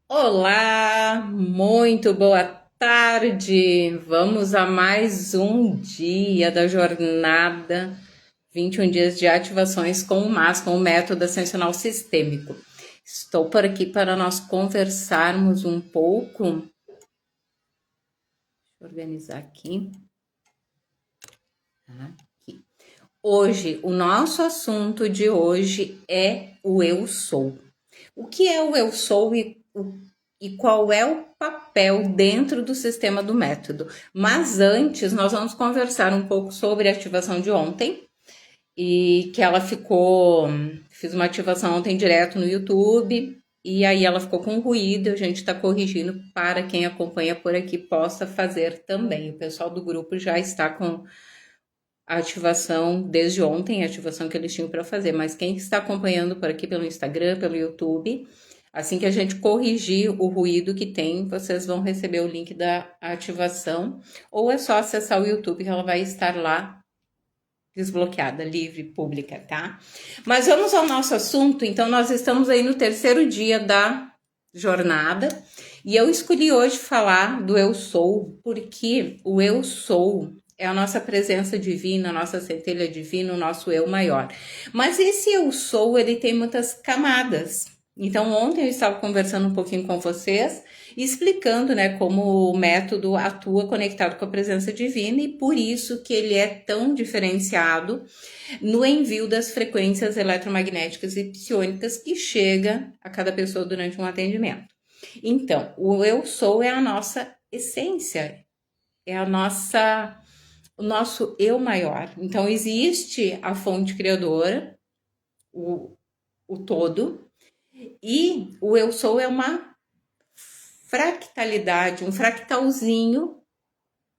Olá, muito boa tarde. Vamos a mais um dia da jornada 21 dias de ativações com o MAS, com o método ascensional sistêmico. Estou por aqui para nós conversarmos um pouco. Deixa eu organizar aqui. Aqui. Hoje, o nosso assunto de hoje é o eu sou. O que é o eu sou e qual é o papel dentro do sistema do método? Mas antes, nós vamos conversar um pouco sobre a ativação de ontem e que ela ficou. Fiz uma ativação ontem direto no YouTube e aí ela ficou com ruído. A gente está corrigindo para quem acompanha por aqui possa fazer também. O pessoal do grupo já está com a ativação desde ontem, a ativação que eles tinham para fazer, mas quem está acompanhando por aqui pelo Instagram, pelo YouTube, assim que a gente corrigir o ruído que tem, vocês vão receber o link da ativação, ou é só acessar o YouTube que ela vai estar lá desbloqueada, livre, pública, tá? Mas vamos ao nosso assunto. Então, nós estamos aí no terceiro dia da jornada e eu escolhi hoje falar do eu sou, porque o eu sou é a nossa presença divina, a nossa centelha divina, o nosso eu maior. Mas esse eu sou, ele tem muitas camadas. Então, ontem eu estava conversando um pouquinho com vocês, explicando, né, como o método atua conectado com a presença divina e por isso que ele é tão diferenciado no envio das frequências eletromagnéticas e psiônicas que chega a cada pessoa durante um atendimento. Então, o eu sou é a nossa essência, é o nosso eu maior. Então, existe a fonte criadora, o todo, e o eu sou é uma fractalidade, um fractalzinho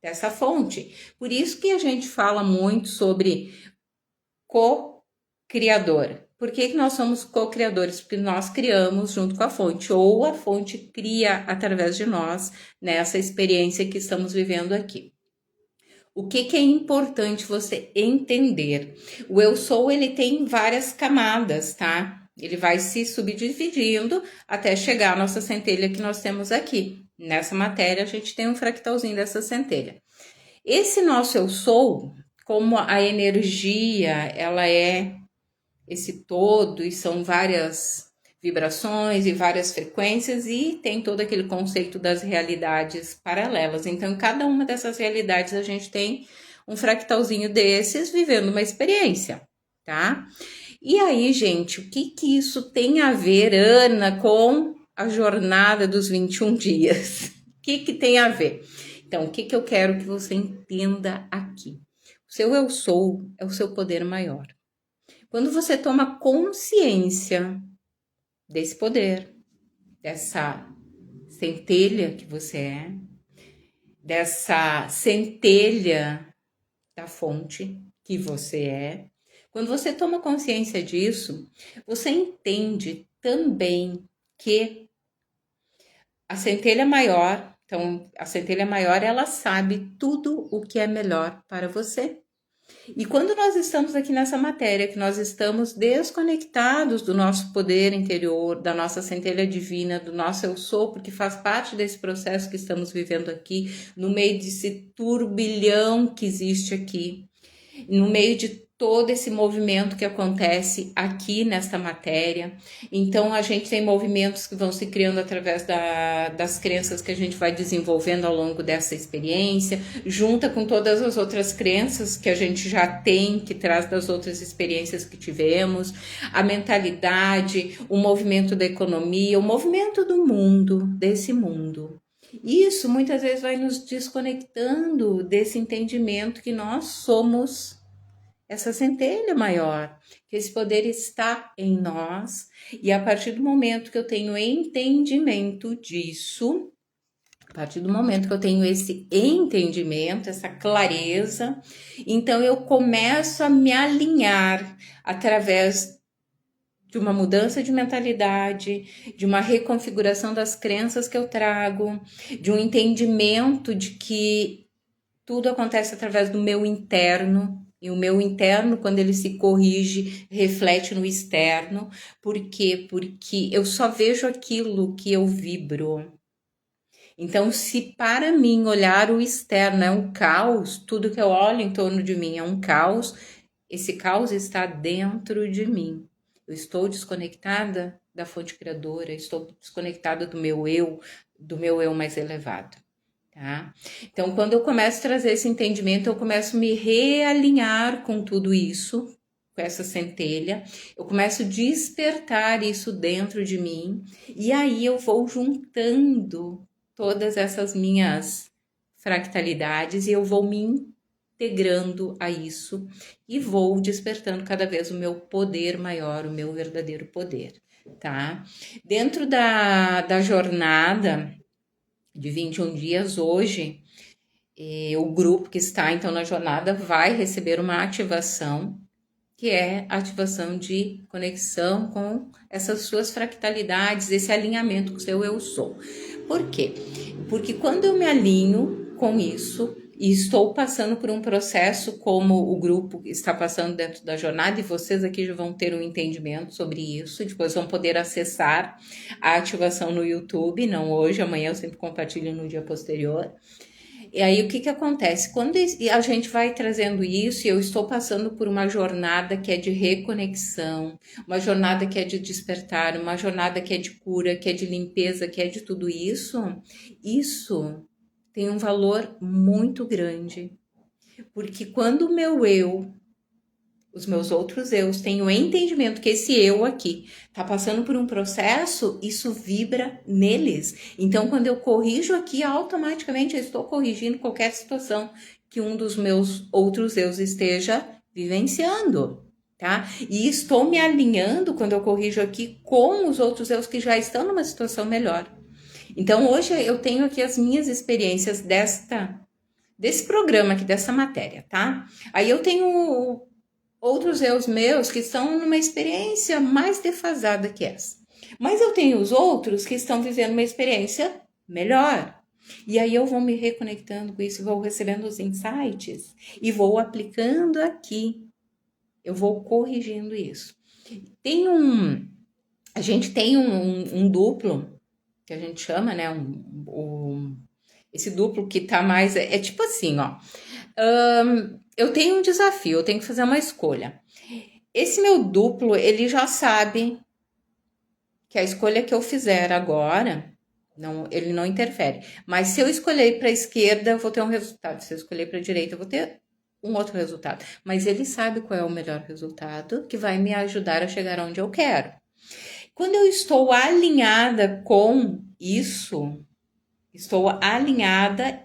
dessa fonte. Por isso que a gente fala muito sobre co-criador. Por que nós somos co-criadores? Porque nós criamos junto com a fonte, ou a fonte cria através de nós nessa experiência que estamos vivendo aqui. O que é importante você entender? O eu sou, ele tem várias camadas, tá? Ele vai se subdividindo até chegar à nossa centelha que nós temos aqui. Nessa matéria, a gente tem um fractalzinho dessa centelha. Esse nosso eu sou, como a energia, ela é esse todo e são várias vibrações e várias frequências e tem todo aquele conceito das realidades paralelas. Então, em cada uma dessas realidades a gente tem um fractalzinho desses vivendo uma experiência, tá? E aí, gente, o que isso tem a ver, Ana, com a jornada dos 21 dias? O que tem a ver? Então, o que eu quero que você entenda aqui? O seu eu sou é o seu poder maior. Quando você toma consciência desse poder, dessa centelha que você é, dessa centelha da fonte que você é, quando você toma consciência disso, você entende também que a centelha maior, então a centelha maior, ela sabe tudo o que é melhor para você. E quando nós estamos aqui nessa matéria, que nós estamos desconectados do nosso poder interior, da nossa centelha divina, do nosso eu sou, porque faz parte desse processo que estamos vivendo aqui, no meio desse turbilhão que existe aqui, no meio de todo esse movimento que acontece aqui nesta matéria. Então, a gente tem movimentos que vão se criando através das crenças que a gente vai desenvolvendo ao longo dessa experiência, junta com todas as outras crenças que a gente já tem, que traz das outras experiências que tivemos, a mentalidade, o movimento da economia, o movimento do mundo, desse mundo. Isso muitas vezes vai nos desconectando desse entendimento que nós somos essa centelha maior, que esse poder está em nós, e a partir do momento que eu tenho entendimento disso, a partir do momento que eu tenho esse entendimento, essa clareza, então eu começo a me alinhar através de uma mudança de mentalidade, de uma reconfiguração das crenças que eu trago, de um entendimento de que tudo acontece através do meu interno, E o meu interno, quando ele se corrige, reflete no externo. Por quê? Porque eu só vejo aquilo que eu vibro. Então, se para mim olhar o externo é um caos, tudo que eu olho em torno de mim é um caos, esse caos está dentro de mim. Eu estou desconectada da fonte criadora, estou desconectada do meu eu mais elevado. Tá? Então, quando eu começo a trazer esse entendimento, eu começo a me realinhar com tudo isso, com essa centelha, eu começo a despertar isso dentro de mim, e aí eu vou juntando todas essas minhas fractalidades e eu vou me integrando a isso e vou despertando cada vez o meu poder maior, o meu verdadeiro poder, tá? Dentro da jornada de 21 dias hoje, o grupo que está então na jornada vai receber uma ativação, que é a ativação de conexão com essas suas fractalidades, esse alinhamento com o seu eu sou. Por quê? Porque quando eu me alinho com isso e estou passando por um processo como o grupo está passando dentro da jornada, e vocês aqui já vão ter um entendimento sobre isso, depois vão poder acessar a ativação no YouTube, não hoje, amanhã eu sempre compartilho no dia posterior. E aí o que acontece? Quando a gente vai trazendo isso, e eu estou passando por uma jornada que é de reconexão, uma jornada que é de despertar, uma jornada que é de cura, que é de limpeza, que é de tudo isso, isso tem um valor muito grande. Porque quando o meu eu, os meus outros eus, têm o entendimento que esse eu aqui está passando por um processo, isso vibra neles. Então, quando eu corrijo aqui, automaticamente eu estou corrigindo qualquer situação que um dos meus outros eus esteja vivenciando, tá? E estou me alinhando, quando eu corrijo aqui, com os outros eus que já estão numa situação melhor. Então, hoje eu tenho aqui as minhas experiências desse programa aqui, dessa matéria, tá? Aí eu tenho outros eus meus que estão numa experiência mais defasada que essa. Mas eu tenho os outros que estão vivendo uma experiência melhor. E aí eu vou me reconectando com isso, vou recebendo os insights e vou aplicando aqui. Eu vou corrigindo isso. A gente tem um duplo, que a gente chama, né? Esse duplo que tá mais. É tipo assim, ó. Eu tenho um desafio, eu tenho que fazer uma escolha. Esse meu duplo, ele já sabe que a escolha que eu fizer agora, ele não interfere. Mas se eu escolher para a esquerda, eu vou ter um resultado. Se eu escolher para a direita, eu vou ter um outro resultado. Mas ele sabe qual é o melhor resultado que vai me ajudar a chegar onde eu quero. Quando eu estou alinhada com isso,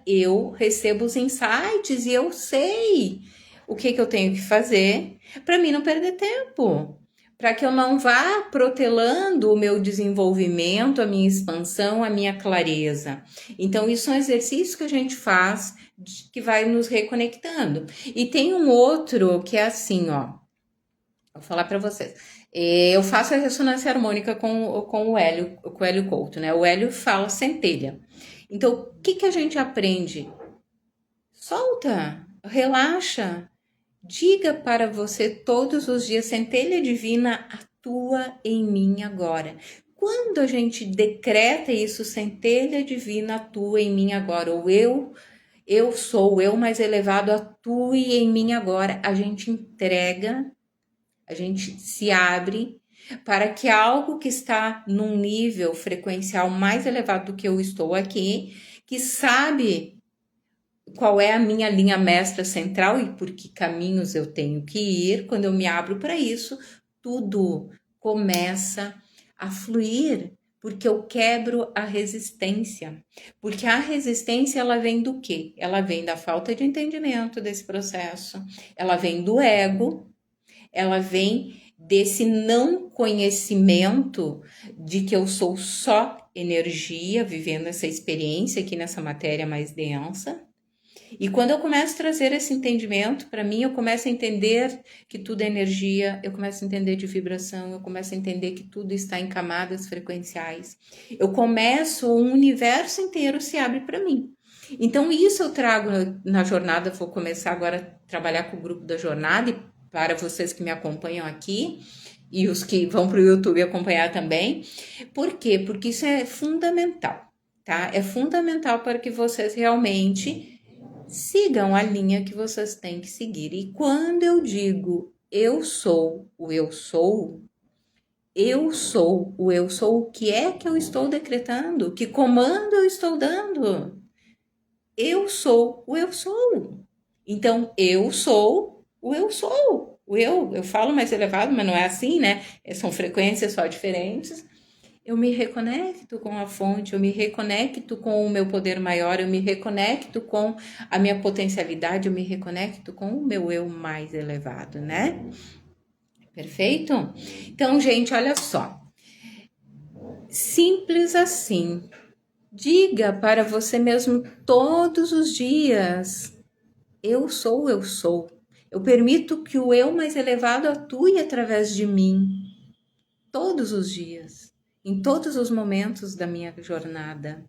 eu recebo os insights e eu sei o que eu tenho que fazer para mim não perder tempo, para que eu não vá protelando o meu desenvolvimento, a minha expansão, a minha clareza. Então, isso é um exercício que a gente faz que vai nos reconectando. E tem um outro que é assim, ó. Vou falar para vocês. Eu faço a ressonância harmônica com o Hélio Couto, né? O Hélio fala centelha. Então, o que a gente aprende? Solta, relaxa, diga para você todos os dias, centelha divina, atua em mim agora. Quando a gente decreta isso, centelha divina, atua em mim agora, ou eu sou o eu mais elevado, atue em mim agora, a gente entrega, a gente se abre para que algo que está num nível frequencial mais elevado do que eu estou aqui, que sabe qual é a minha linha mestra central e por que caminhos eu tenho que ir, quando eu me abro para isso, tudo começa a fluir, porque eu quebro a resistência. Porque a resistência, ela vem do quê? Ela vem da falta de entendimento desse processo, ela vem do ego, ela vem desse não conhecimento de que eu sou só energia, vivendo essa experiência aqui nessa matéria mais densa. E quando eu começo a trazer esse entendimento, para mim, eu começo a entender que tudo é energia, eu começo a entender de vibração, eu começo a entender que tudo está em camadas frequenciais. Eu começo, o universo inteiro se abre para mim. Então, isso eu trago na jornada. Vou começar agora a trabalhar com o grupo da jornada, e para vocês que me acompanham aqui e os que vão para o YouTube acompanhar também. Por quê? Porque isso é fundamental, tá? É fundamental para que vocês realmente sigam a linha que vocês têm que seguir. E quando eu digo eu sou o eu sou, eu sou o eu sou, o que é que eu estou decretando? Que comando eu estou dando? Eu sou o eu sou. Então, eu sou o eu sou. O eu falo mais elevado, mas não é assim, né? São frequências só diferentes. Eu me reconecto com a fonte, eu me reconecto com o meu poder maior, eu me reconecto com a minha potencialidade, eu me reconecto com o meu eu mais elevado, né? Perfeito? Então, gente, olha só. Simples assim. Diga para você mesmo todos os dias: eu sou, eu sou. Eu permito que o eu mais elevado atue através de mim todos os dias, em todos os momentos da minha jornada.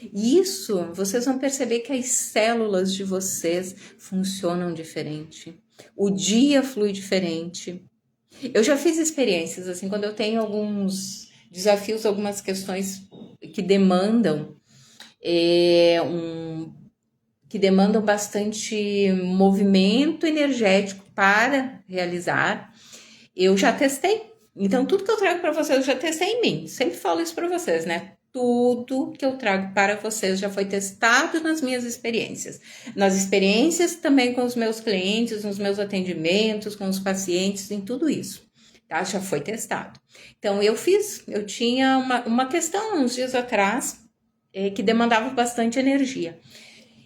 E isso, vocês vão perceber que as células de vocês funcionam diferente. O dia flui diferente. Eu já fiz experiências, assim, quando eu tenho alguns desafios, algumas questões que demandam que demandam bastante movimento energético para realizar, eu já testei. Então, tudo que eu trago para vocês, eu já testei em mim. Sempre falo isso para vocês, né? Tudo que eu trago para vocês já foi testado nas minhas experiências. Nas experiências também com os meus clientes, nos meus atendimentos, com os pacientes, em tudo isso. Tá? Já foi testado. Então, eu tinha uma questão uns dias atrás que demandava bastante energia.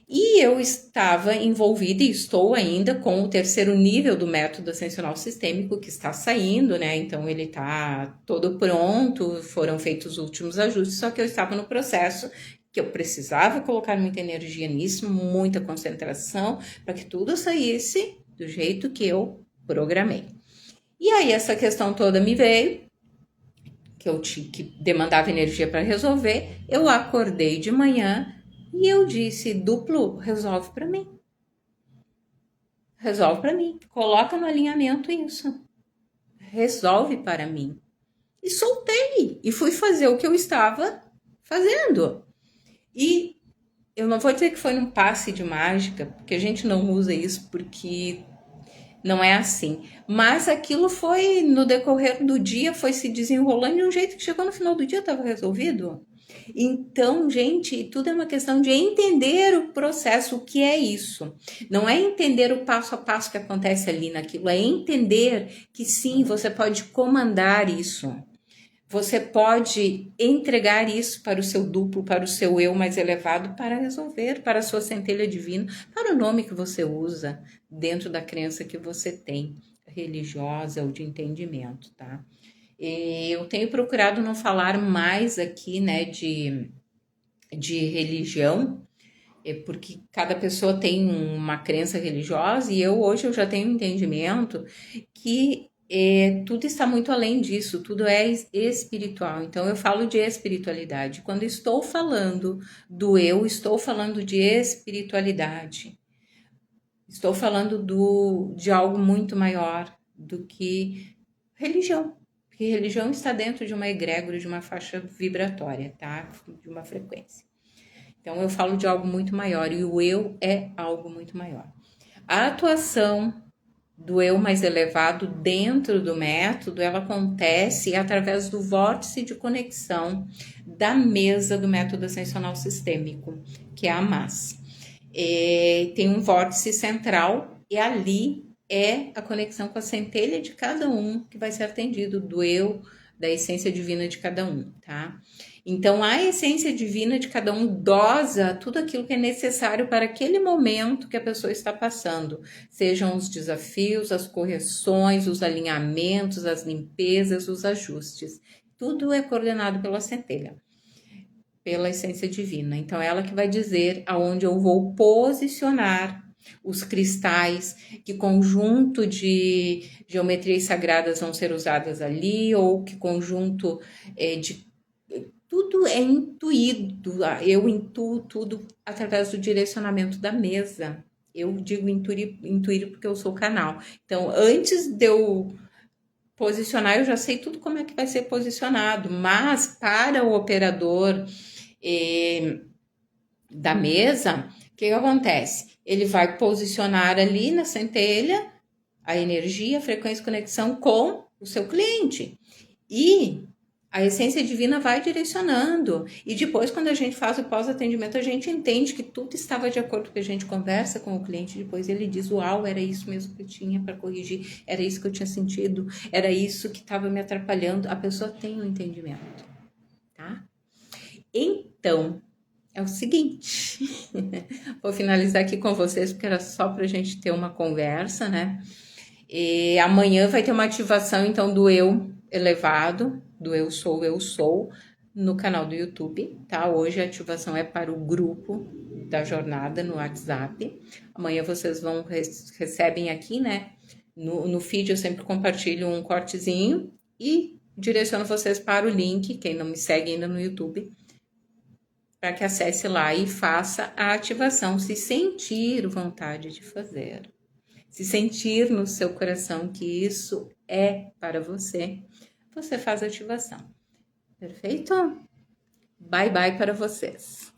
E eu estava envolvida e estou ainda com o terceiro nível do método ascensional sistêmico que está saindo, né? Então ele está todo pronto, foram feitos os últimos ajustes, só que eu estava no processo que eu precisava colocar muita energia nisso, muita concentração, para que tudo saísse do jeito que eu programei. E aí essa questão toda me veio, que demandava energia para resolver. Eu acordei de manhã e eu disse: duplo, resolve para mim. Resolve para mim. Coloca no alinhamento isso. Resolve para mim. E soltei. E fui fazer o que eu estava fazendo. E eu não vou dizer que foi num passe de mágica, porque a gente não usa isso, porque não é assim. Mas aquilo foi, no decorrer do dia, foi se desenrolando de um jeito que chegou no final do dia, estava resolvido. Então, gente, tudo é uma questão de entender o processo, o que é isso. Não é entender o passo a passo que acontece ali naquilo, é entender que sim, você pode comandar isso. Você pode entregar isso para o seu duplo, para o seu eu mais elevado, para resolver, para a sua centelha divina, para o nome que você usa dentro da crença que você tem, religiosa ou de entendimento, tá? Eu tenho procurado não falar mais aqui, né, de religião, porque cada pessoa tem uma crença religiosa e hoje eu já tenho um entendimento que tudo está muito além disso, tudo é espiritual. Então eu falo de espiritualidade. Quando estou falando do eu, estou falando de espiritualidade. Estou falando de algo muito maior do que religião. Porque religião está dentro de uma egrégora, de uma faixa vibratória, tá? De uma frequência. Então eu falo de algo muito maior e o eu é algo muito maior. A atuação do eu mais elevado dentro do método, ela acontece através do vórtice de conexão da mesa do método ascensional sistêmico, que é a MAS. Tem um vórtice central e ali é a conexão com a centelha de cada um que vai ser atendido, do eu, da essência divina de cada um, tá? Então, a essência divina de cada um dosa tudo aquilo que é necessário para aquele momento que a pessoa está passando. Sejam os desafios, as correções, os alinhamentos, as limpezas, os ajustes. Tudo é coordenado pela centelha, pela essência divina. Então, ela que vai dizer aonde eu vou posicionar os cristais, que conjunto de geometrias sagradas vão ser usadas ali, ou que conjunto de tudo é intuído. Eu intuo tudo através do direcionamento da mesa. Eu digo intuir porque eu sou o canal. Então, antes de eu posicionar, eu já sei tudo como é que vai ser posicionado. Mas para o operador da mesa, o que acontece? Ele vai posicionar ali na centelha a energia, a frequência e conexão com o seu cliente. E a essência divina vai direcionando. E depois, quando a gente faz o pós-atendimento, a gente entende que tudo estava de acordo com o que a gente conversa com o cliente. Depois ele diz: uau, era isso mesmo que eu tinha para corrigir, era isso que eu tinha sentido, era isso que estava me atrapalhando. A pessoa tem um entendimento, tá? Então, é o seguinte, vou finalizar aqui com vocês, porque era só para a gente ter uma conversa, né? E amanhã vai ter uma ativação, então, do eu elevado, do eu sou, no canal do YouTube, tá? Hoje a ativação é para o grupo da jornada no WhatsApp. Amanhã vocês recebem aqui, né? No feed eu sempre compartilho um cortezinho e direciono vocês para o link, quem não me segue ainda no YouTube, para que acesse lá e faça a ativação, se sentir vontade de fazer. Se sentir no seu coração que isso é para você, você faz a ativação. Perfeito? Bye bye para vocês.